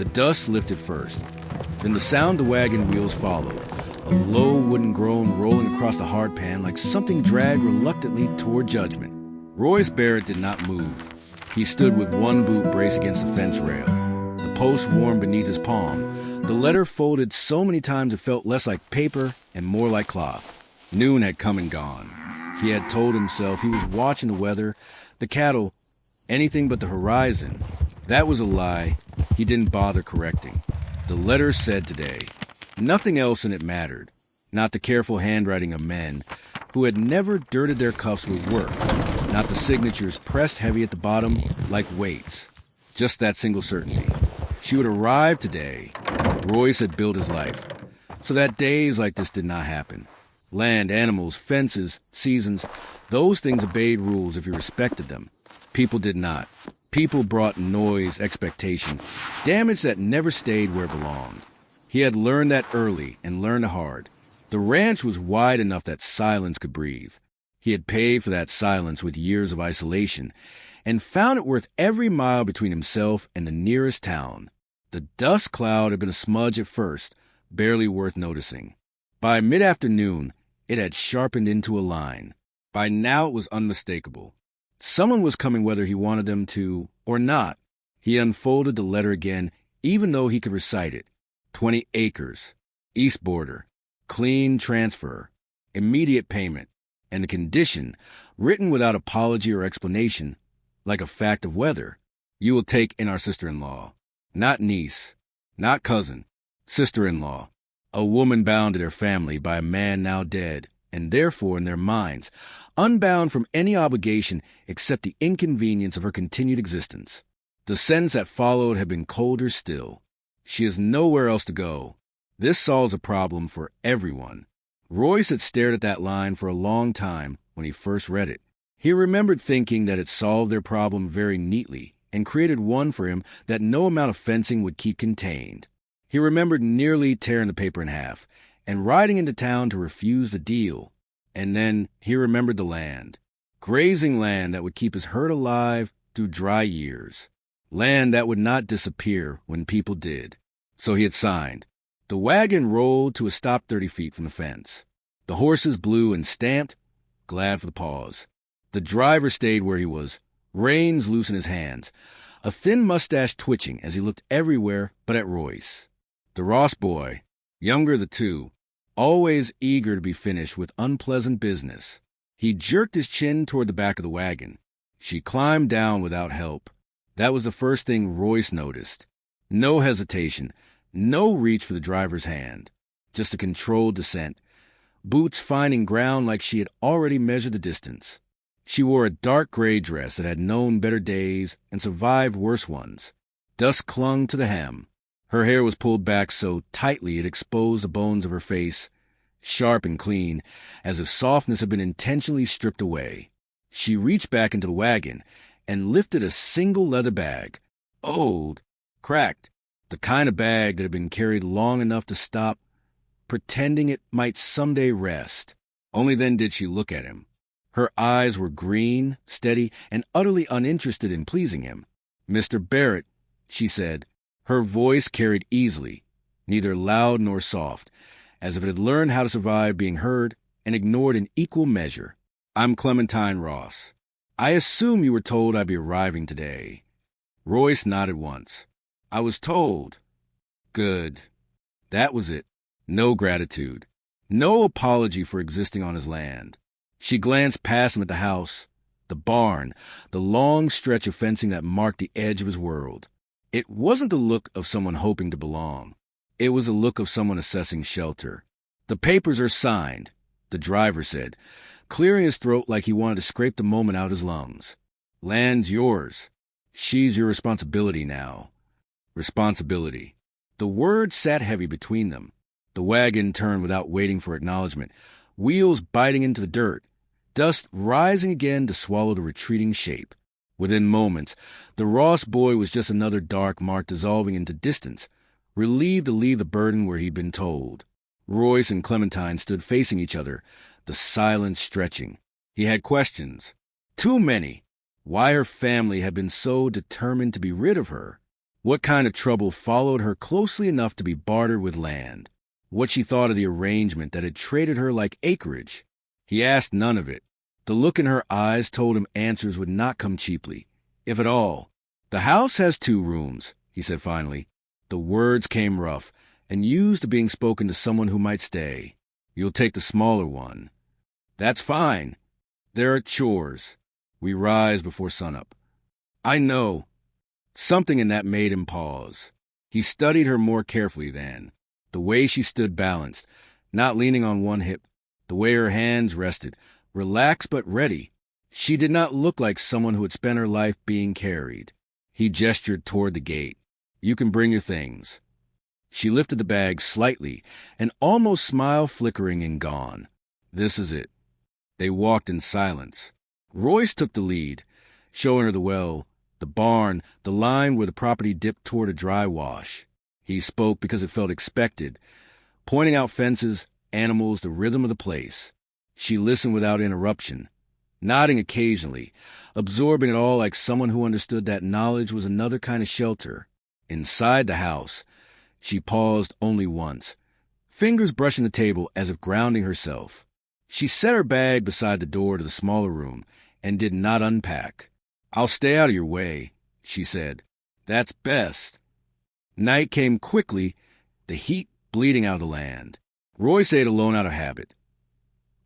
The dust lifted first. Then the sound of the wagon wheels followed, a low wooden groan rolling across the hard pan like something dragged reluctantly toward judgment. Royce Barrett did not move. He stood with one boot braced against the fence rail, the post warm beneath his palm, the letter folded so many times it felt less like paper and more like cloth. Noon had come and gone. He had told himself he was watching the weather, the cattle, anything but the horizon. That was a lie he didn't bother correcting. The letter said today. Nothing else in it mattered. Not the careful handwriting of men who had never dirted their cuffs with work. Not the signatures pressed heavy at the bottom like weights. Just that single certainty. She would arrive today. Royce had built his life so that days like this did not happen. Land, animals, fences, seasons, those things obeyed rules if you respected them. People did not. People brought noise, expectation, damage that never stayed where it belonged. He had learned that early and learned hard. The ranch was wide enough that silence could breathe. He had paid for that silence with years of isolation and found it worth every mile between himself and the nearest town. The dust cloud had been a smudge at first, barely worth noticing. By mid-afternoon, it had sharpened into a line. By now it was unmistakable. Someone was coming whether he wanted them to or not. He unfolded the letter again, even though he could recite it. 20 acres, east border, clean transfer, immediate payment, and the condition, written without apology or explanation, like a fact of weather. You will take in our sister-in-law. Not niece, not cousin, sister-in-law. A woman bound to their family by a man now dead, and therefore in their minds, unbound from any obligation except the inconvenience of her continued existence. The sentence that followed had been colder still. She has nowhere else to go. This solves a problem for everyone. Royce had stared at that line for a long time when he first read it. He remembered thinking that it solved their problem very neatly and created one for him that no amount of fencing would keep contained. He remembered nearly tearing the paper in half and riding into town to refuse the deal. And then he remembered the land. Grazing land that would keep his herd alive through dry years. Land that would not disappear when people did. So he had signed. The wagon rolled to a stop 30 feet from the fence. The horses blew and stamped, glad for the pause. The driver stayed where he was, reins loose in his hands, a thin mustache twitching as he looked everywhere but at Royce. The Ross boy, younger of the two, always eager to be finished with unpleasant business. He jerked his chin toward the back of the wagon. She climbed down without help. That was the first thing Royce noticed. No hesitation, no reach for the driver's hand. Just a controlled descent. Boots finding ground like she had already measured the distance. She wore a dark gray dress that had known better days and survived worse ones. Dust clung to the hem. Her hair was pulled back so tightly it exposed the bones of her face, sharp and clean, as if softness had been intentionally stripped away. She reached back into the wagon and lifted a single leather bag. Old, cracked, the kind of bag that had been carried long enough to stop, pretending it might someday rest. Only then did she look at him. Her eyes were green, steady, and utterly uninterested in pleasing him. "Mr. Barrett," she said. Her voice carried easily, neither loud nor soft, as if it had learned how to survive being heard and ignored in equal measure. "I'm Clementine Ross. I assume you were told I'd be arriving today." Royce nodded once. "I was told." Good. That was it. No gratitude. No apology for existing on his land. She glanced past him at the house, the barn, the long stretch of fencing that marked the edge of his world. It wasn't the look of someone hoping to belong. It was the look of someone assessing shelter. "The papers are signed," the driver said, clearing his throat like he wanted to scrape the moment out his lungs. "Land's yours. She's your responsibility now." Responsibility. The word sat heavy between them. The wagon turned without waiting for acknowledgement, wheels biting into the dirt, dust rising again to swallow the retreating shape. Within moments, the Ross boy was just another dark mark dissolving into distance, relieved to leave the burden where he'd been told. Royce and Clementine stood facing each other, the silence stretching. He had questions. Too many. Why her family had been so determined to be rid of her. What kind of trouble followed her closely enough to be bartered with land? What she thought of the arrangement that had traded her like acreage? He asked none of it. The look in her eyes told him answers would not come cheaply, if at all. "The house has 2 rooms," he said finally. The words came rough and used to being spoken to someone who might stay. "You'll take the smaller one." "That's fine. There are chores. We rise before sunup." "I know." Something in that made him pause. He studied her more carefully then. The way she stood balanced, not leaning on one hip, the way her hands rested, relaxed but ready. She did not look like someone who had spent her life being carried. He gestured toward the gate. "You can bring your things." She lifted the bag slightly, an almost smile flickering and gone. This is it. They walked in silence. Royce took the lead, showing her the well, the barn, the line where the property dipped toward a dry wash. He spoke because it felt expected, pointing out fences, animals, the rhythm of the place. She listened without interruption, nodding occasionally, absorbing it all like someone who understood that knowledge was another kind of shelter. Inside the house, she paused only once, fingers brushing the table as if grounding herself. She set her bag beside the door to the smaller room and did not unpack. "I'll stay out of your way," she said. "That's best." Night came quickly, the heat bleeding out of the land. Royce ate alone out of habit,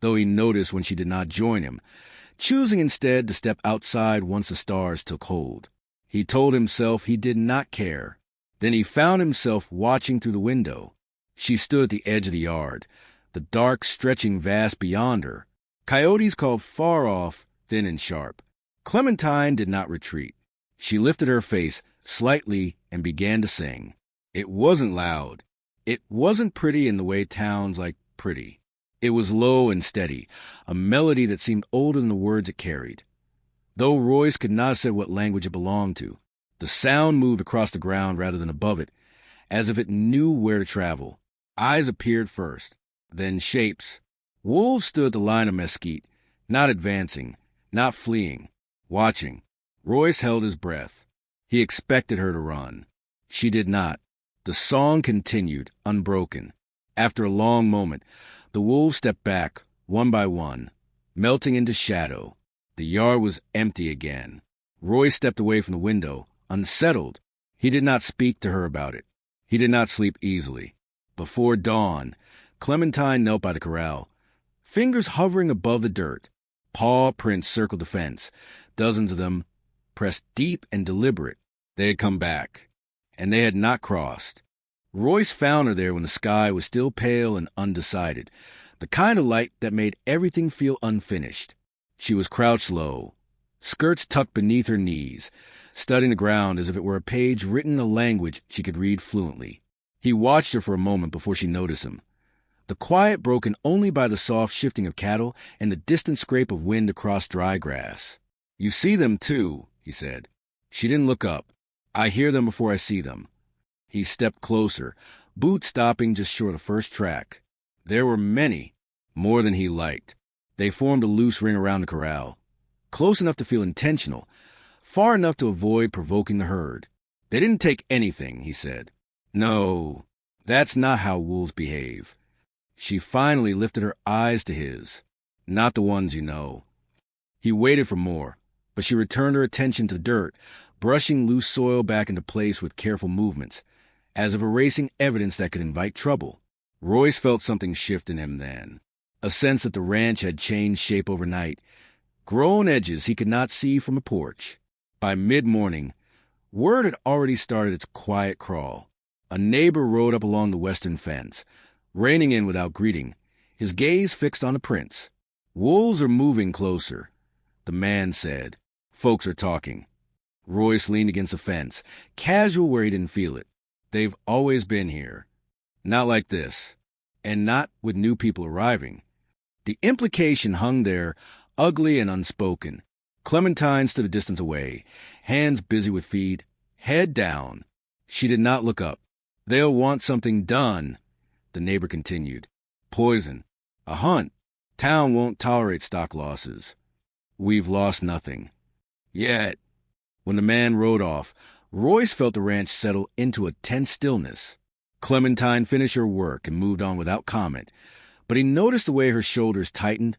though he noticed when she did not join him, choosing instead to step outside once the stars took hold. He told himself he did not care. Then he found himself watching through the window. She stood at the edge of the yard, the dark stretching vast beyond her. Coyotes called far off, thin and sharp. Clementine did not retreat. She lifted her face slightly and began to sing. It wasn't loud. It wasn't pretty in the way towns like pretty. It was low and steady, a melody that seemed older than the words it carried. Though Royce could not have said what language it belonged to, the sound moved across the ground rather than above it, as if it knew where to travel. Eyes appeared first, then shapes. Wolves stood at the line of mesquite, not advancing, not fleeing, watching. Royce held his breath. He expected her to run. She did not. The song continued, unbroken. After a long moment, the wolves stepped back, one by one, melting into shadow. The yard was empty again. Royce stepped away from the window, unsettled. He did not speak to her about it. He did not sleep easily. Before dawn, Clementine knelt by the corral, fingers hovering above the dirt. Paw prints circled the fence, dozens of them, pressed deep and deliberate. They had come back, and they had not crossed. Royce found her there when the sky was still pale and undecided, the kind of light that made everything feel unfinished. She was crouched low, skirts tucked beneath her knees, studying the ground as if it were a page written in a language she could read fluently. He watched her for a moment before she noticed him. The quiet broken only by the soft shifting of cattle and the distant scrape of wind across dry grass. "You see them, too," he said. She didn't look up. "I hear them before I see them." He stepped closer, boots stopping just short of the first track. There were many, more than he liked. They formed a loose ring around the corral, close enough to feel intentional, far enough to avoid provoking the herd. "They didn't take anything," he said. "No, that's not how wolves behave." She finally lifted her eyes to his. "Not the ones you know." He waited for more, but she returned her attention to the dirt, brushing loose soil back into place with careful movements, as if erasing evidence that could invite trouble. Royce felt something shift in him then, a sense that the ranch had changed shape overnight, grown edges he could not see from a porch. By mid-morning, word had already started its quiet crawl. A neighbor rode up along the western fence, reining in without greeting, his gaze fixed on the prints. "Wolves are moving closer," the man said. "Folks are talking." Royce leaned against the fence, casual where he didn't feel it. "They've always been here. Not like this. And not with new people arriving." The implication hung there, ugly and unspoken. Clementine stood a distance away, hands busy with feed, head down. She did not look up. "They'll want something done," the neighbor continued. "Poison. A hunt. Town won't tolerate stock losses." "We've lost nothing." "Yet." When the man rode off, Royce felt the ranch settle into a tense stillness. Clementine finished her work and moved on without comment, but he noticed the way her shoulders tightened,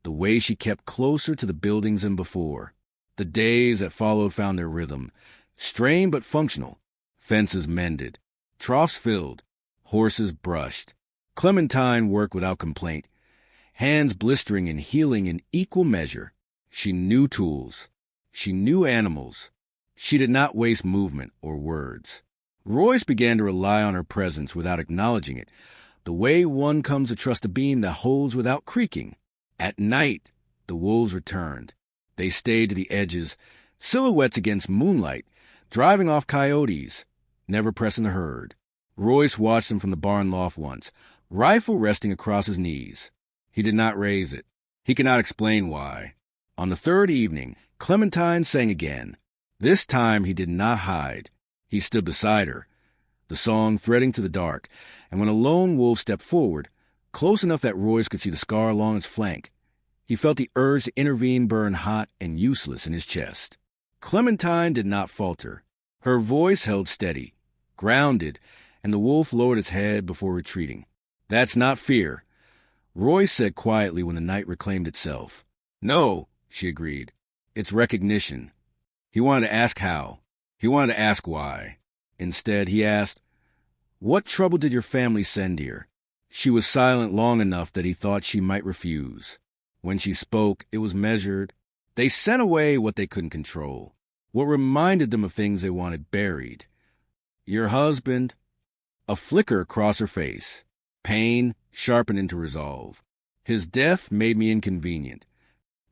the way she kept closer to the buildings than before. The days that followed found their rhythm, strained but functional. Fences mended, troughs filled, horses brushed. Clementine worked without complaint, hands blistering and healing in equal measure. She knew tools. She knew animals. She did not waste movement or words. Royce began to rely on her presence without acknowledging it, the way one comes to trust a beam that holds without creaking. At night, the wolves returned. They stayed to the edges, silhouettes against moonlight, driving off coyotes, never pressing the herd. Royce watched them from the barn loft once, rifle resting across his knees. He did not raise it. He could not explain why. On the third evening, Clementine sang again. This time he did not hide. He stood beside her, the song threading to the dark, and when a lone wolf stepped forward, close enough that Royce could see the scar along its flank, he felt the urge to intervene burn hot and useless in his chest. Clementine did not falter. Her voice held steady, grounded, and the wolf lowered its head before retreating. "That's not fear," Royce said quietly when the night reclaimed itself. "No," she agreed. "It's recognition." He wanted to ask how. He wanted to ask why. Instead, he asked, "What trouble did your family send here?" She was silent long enough that he thought she might refuse. When she spoke, it was measured. They sent away what they couldn't control, what reminded them of things they wanted buried. "Your husband?" A flicker across her face. Pain sharpened into resolve. "His death made me inconvenient."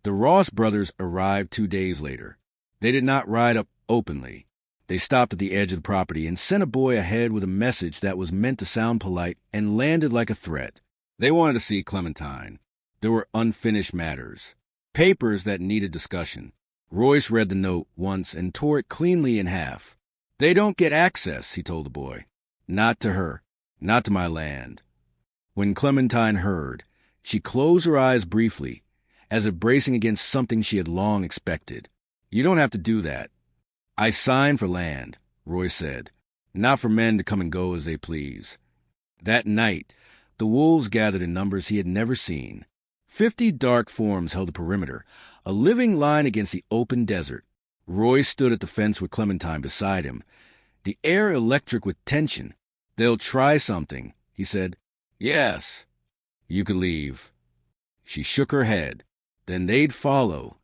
The Ross brothers arrived 2 days later. They did not ride up openly. They stopped at the edge of the property and sent a boy ahead with a message that was meant to sound polite and landed like a threat. They wanted to see Clementine. There were unfinished matters, papers that needed discussion. Royce read the note once and tore it cleanly in half. "They don't get access," he told the boy. "Not to her. Not to my land." When Clementine heard, she closed her eyes briefly, as if bracing against something she had long expected. "You don't have to do that." "I signed for land," Royce said, "not for men to come and go as they please." That night, the wolves gathered in numbers he had never seen. 50 dark forms held the perimeter, a living line against the open desert. Royce stood at the fence with Clementine beside him, the air electric with tension. "They'll try something," he said. "Yes." "You could leave." She shook her head. "Then they'd follow."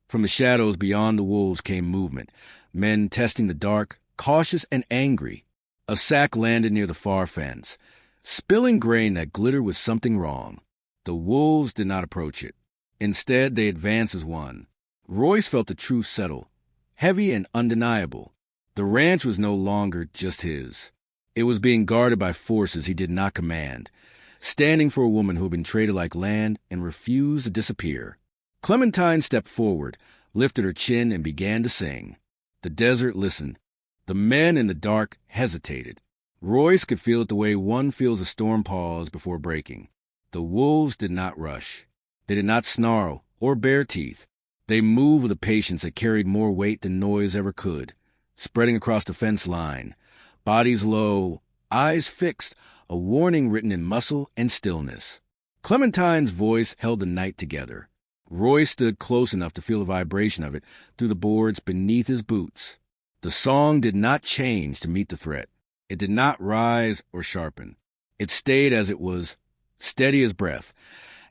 From the shadows beyond the wolves came movement, men testing the dark, cautious and angry. A sack landed near the far fence, spilling grain that glittered with something wrong. The wolves did not approach it. Instead, they advanced as one. Royce felt the truth settle, heavy and undeniable. The ranch was no longer just his. It was being guarded by forces he did not command, standing for a woman who had been traded like land and refused to disappear. Clementine stepped forward, lifted her chin, and began to sing. The desert listened. The men in the dark hesitated. Royce could feel it the way one feels a storm pause before breaking. The wolves did not rush. They did not snarl or bare teeth. They moved with a patience that carried more weight than noise ever could, spreading across the fence line, bodies low, eyes fixed, a warning written in muscle and stillness. Clementine's voice held the night together. Royce stood close enough to feel the vibration of it through the boards beneath his boots. The song did not change to meet the threat. It did not rise or sharpen. It stayed as it was, steady as breath,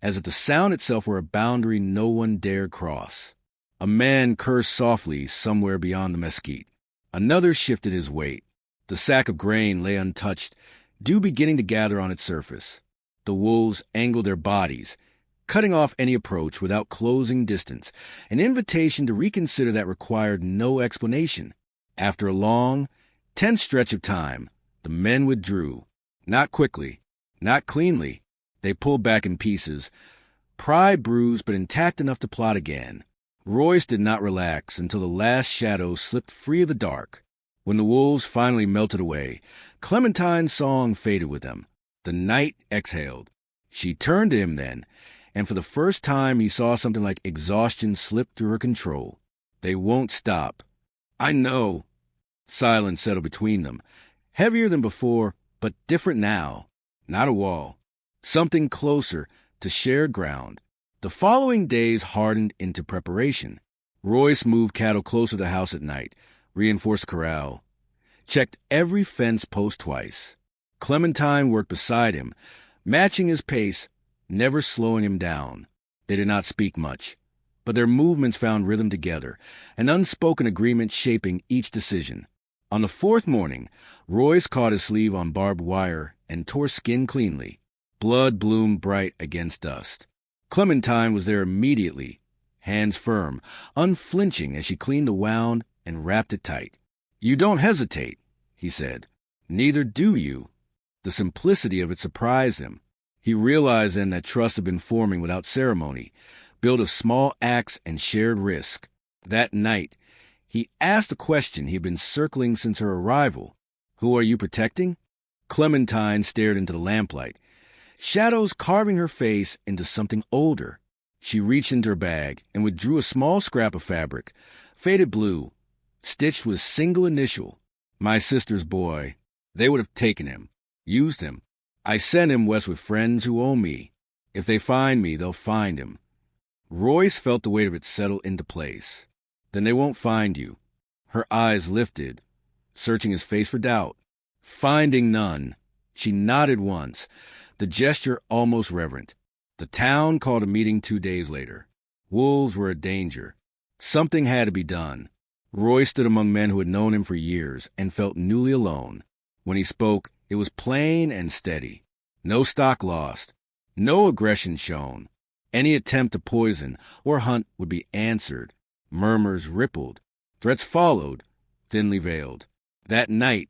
as if the sound itself were a boundary no one dared cross. A man cursed softly somewhere beyond the mesquite. Another shifted his weight. The sack of grain lay untouched, dew beginning to gather on its surface. The wolves angled their bodies, cutting off any approach without closing distance, an invitation to reconsider that required no explanation. After a long, tense stretch of time, the men withdrew. Not quickly, not cleanly. They pulled back in pieces, pride bruised but intact enough to plot again. Royce did not relax until the last shadow slipped free of the dark. When the wolves finally melted away, Clementine's song faded with them. The night exhaled. She turned to him then, and for the first time he saw something like exhaustion slip through her control. "They won't stop." "I know." Silence settled between them, heavier than before, but different now. Not a wall. Something closer to shared ground. The following days hardened into preparation. Royce moved cattle closer to the house at night, reinforced the corral, checked every fence post twice. Clementine worked beside him, matching his pace, never slowing him down. They did not speak much, but their movements found rhythm together, an unspoken agreement shaping each decision. On the fourth morning, Royce caught his sleeve on barbed wire and tore skin cleanly. Blood bloomed bright against dust. Clementine was there immediately, hands firm, unflinching as she cleaned the wound and wrapped it tight. "You don't hesitate," he said. "Neither do you." The simplicity of it surprised him. He realized then that trust had been forming without ceremony, built of small acts and shared risk. That night, he asked a question he had been circling since her arrival. "Who are you protecting?" Clementine stared into the lamplight, shadows carving her face into something older. She reached into her bag and withdrew a small scrap of fabric, faded blue, stitched with a single initial. "My sister's boy. They would have taken him, used him. I sent him west with friends who owe me. If they find me, they'll find him." Royce felt the weight of it settle into place. "Then they won't find you." Her eyes lifted, searching his face for doubt. Finding none. She nodded once, the gesture almost reverent. The town called a meeting 2 days later. Wolves were a danger. Something had to be done. Royce stood among men who had known him for years and felt newly alone. When he spoke, it was plain and steady. No stock lost. No aggression shown. Any attempt to poison or hunt would be answered. Murmurs rippled. Threats followed, thinly veiled. That night,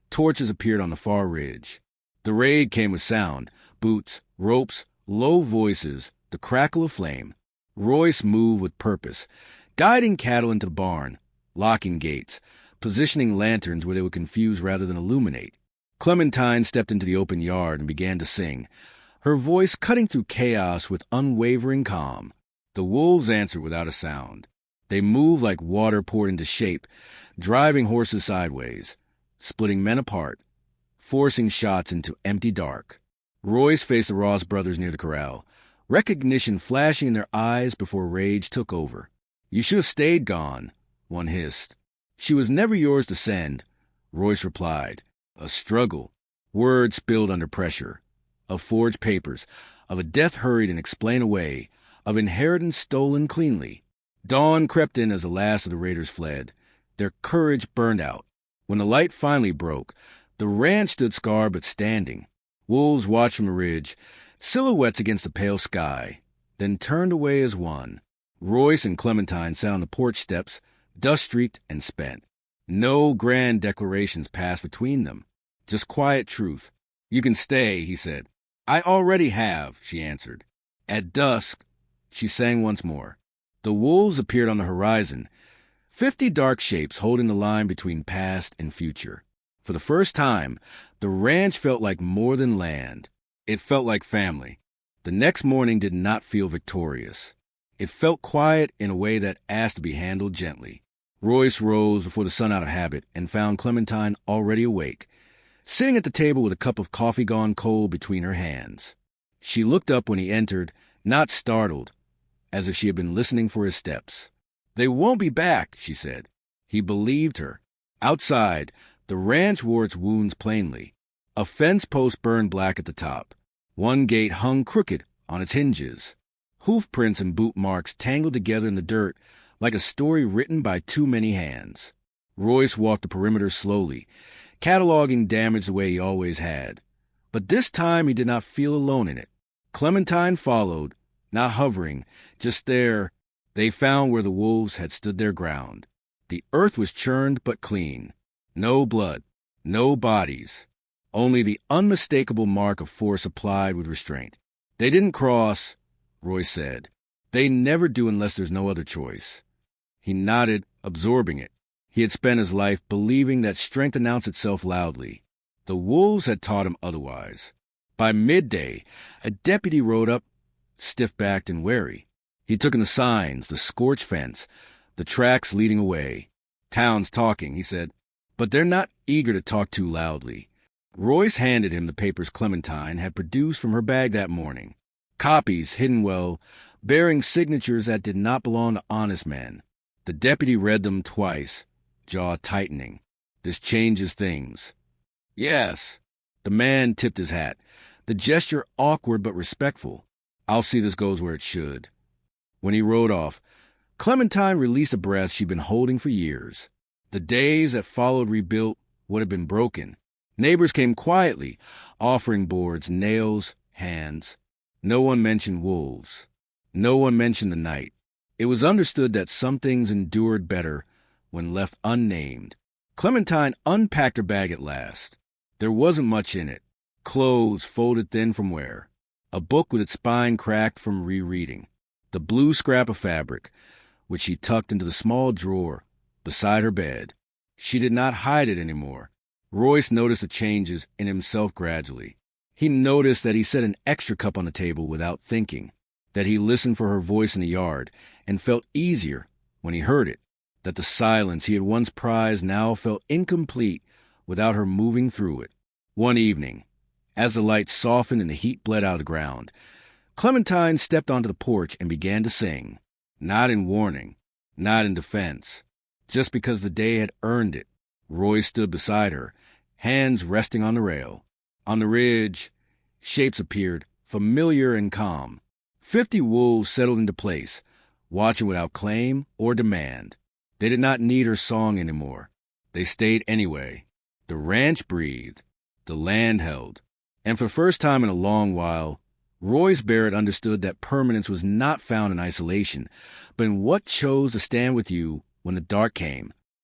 torches appeared on the far ridge. The raid came with sound, boots, ropes, low voices, the crackle of flame. Royce moved with purpose, guiding cattle into the barn, locking gates, positioning lanterns where they would confuse rather than illuminate. Clementine stepped into the open yard and began to sing, her voice cutting through chaos with unwavering calm. The wolves answered without a sound. They moved like water poured into shape, driving horses sideways, splitting men apart, forcing shots into empty dark. Royce faced the Ross brothers near the corral, recognition flashing in their eyes before rage took over. "You should have stayed gone," one hissed. "She was never yours to send," Royce replied. A struggle. Words spilled under pressure. Of forged papers, of a death hurried and explained away, of inheritance stolen cleanly. Dawn crept in as the last of the raiders fled. Their courage burned out. When the light finally broke, the ranch stood scarred but standing. Wolves watched from the ridge, silhouettes against the pale sky, then turned away as one. Royce and Clementine sat on the porch steps, dust-streaked and spent. No grand declarations passed between them, just quiet truth. "You can stay," he said. "I already have," she answered. At dusk, she sang once more. The wolves appeared on the horizon, 50 dark shapes holding the line between past and future. For the first time, the ranch felt like more than land. It felt like family. The next morning did not feel victorious. It felt quiet in a way that asked to be handled gently. Royce rose before the sun out of habit and found Clementine already awake, sitting at the table with a cup of coffee gone cold between her hands. She looked up when he entered, not startled, as if she had been listening for his steps. "They won't be back," she said. He believed her. Outside, the ranch wore its wounds plainly. A fence post burned black at the top. One gate hung crooked on its hinges. Hoof prints and boot marks tangled together in the dirt like a story written by too many hands. Royce walked the perimeter slowly, cataloging damage the way he always had. But this time he did not feel alone in it. Clementine followed, not hovering, just there. They found where the wolves had stood their ground. The earth was churned but clean. No blood, no bodies, only the unmistakable mark of force applied with restraint. "They didn't cross," Royce said. "They never do unless there's no other choice." He nodded, absorbing it. He had spent his life believing that strength announced itself loudly. The wolves had taught him otherwise. By midday, a deputy rode up, stiff-backed and wary. He took in the signs, the scorched fence, the tracks leading away. "Town's talking," he said. but they're not eager to talk too loudly. Royce handed him the papers Clementine had produced from her bag that morning. Copies hidden well, bearing signatures that did not belong to honest men. The deputy read them twice, jaw tightening. This changes things. Yes. The man tipped his hat, the gesture awkward but respectful. I'll see this goes where it should. When he rode off, Clementine released a breath she'd been holding for years. The days that followed rebuilt what had been broken. Neighbors came quietly, offering boards, nails, hands. No one mentioned wolves. No one mentioned the night. It was understood that some things endured better when left unnamed. Clementine unpacked her bag at last. There wasn't much in it. Clothes folded thin from wear. A book with its spine cracked from rereading. The blue scrap of fabric, which she tucked into the small drawer beside her bed. She did not hide it anymore. Royce noticed the changes in himself gradually. He noticed that he set an extra cup on the table without thinking, that he listened for her voice in the yard and felt easier when he heard it, that the silence he had once prized now felt incomplete without her moving through it. One evening, as the light softened and the heat bled out of the ground, Clementine stepped onto the porch and began to sing, not in warning, not in defense, just because the day had earned it. Roy stood beside her, hands resting on the rail. On the ridge, shapes appeared, familiar and calm. 50 wolves settled into place, watching without claim or demand. They did not need her song anymore. They stayed anyway. The ranch breathed. The land held. And for the first time in a long while, Royce Barrett understood that permanence was not found in isolation, but in what chose to stand with you when the dark came.